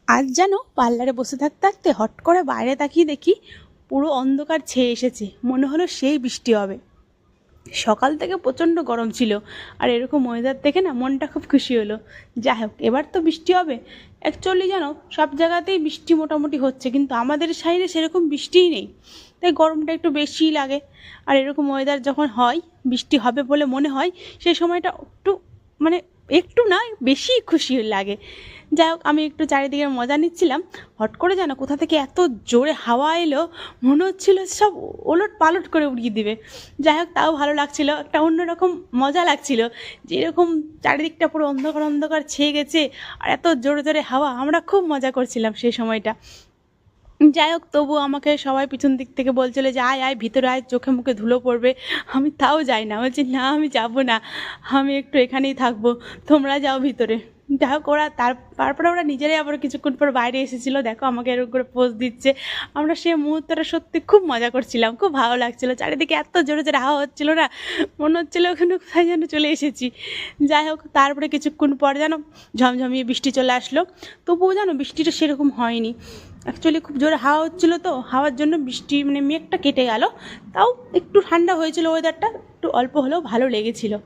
আজ যেন পার্লারে বসে থাকতে থাকতে হট করে বাইরে তাকিয়ে দেখি পুরো অন্ধকার ছেয়ে এসেছে। মনে হলো সেই বৃষ্টি হবে। সকাল থেকে প্রচণ্ড গরম ছিল, আর এরকম ওয়েদার দেখে না মনটা খুব খুশি হলো। যাই হোক, এবার তো বৃষ্টি হবে। অ্যাকচুয়ালি জানো, সব জায়গাতেই বৃষ্টি মোটামুটি হচ্ছে, কিন্তু আমাদের সাইডে সেরকম বৃষ্টিই নেই, তাই গরমটা একটু বেশিই লাগে। আর এরকম ওয়েদার যখন হয়, বৃষ্টি হবে বলে মনে হয়, সেই সময়টা একটু মানে একটু না, বেশি খুশি লাগে। যাই হোক, আমি একটু চারিদিকের মজা নিচ্ছিলাম। হট করে যেন কোথা থেকে এত জোরে হাওয়া এলো, মনে হচ্ছিল সব ওলট পালট করে উড়িয়ে দিবে। যাই হোক, তাও ভালো লাগছিল, একটা অন্যরকম মজা লাগছিল যে এরকম চারিদিকটা পুরো অন্ধকার অন্ধকার ছেয়ে গেছে, আর এত জোরে জোরে হাওয়া। আমরা খুব মজা করছিলাম সেই সময়টা। যাই হোক, তবু আমাকে সবাই পিছন দিক থেকে বলছিল যে আয় আয় ভিতরে আয়, চোখে মুখে ধুলো পড়বে। আমি তাও যাই না, বলছি না আমি যাবো না, আমি একটু এখানেই থাকবো, তোমরা যাও ভিতরে। যাই হোক, ওরা তারপরে ওরা নিজেরাই আবার কিছুক্ষণ পর বাইরে এসেছিলো, দেখো আমাকে এরকম করে পোজ দিচ্ছে। আমরা সেই মুহূর্তটা সত্যি খুব মজা করছিলাম, খুব ভালো লাগছিলো। চারিদিকে এত জোরে জোরে হাওয়া হচ্ছিলো না, মনে হচ্ছিলো ওখানে কোথায় যেন চলে এসেছি। যাই হোক, তারপরে কিছুক্ষণ পর যেন ঝমঝমিয়ে বৃষ্টি চলে আসলো। তবুও যেন বৃষ্টিটা সেরকম হয়নি। অ্যাকচুয়ালি খুব জোরে হাওয়া হচ্ছিলো, তো হাওয়ার জন্য বৃষ্টি মেঘটা কেটে গেল। তাও একটু ঠান্ডা হয়েছিল ওয়েদারটা, একটু অল্প হলেও ভালো লেগেছিলো।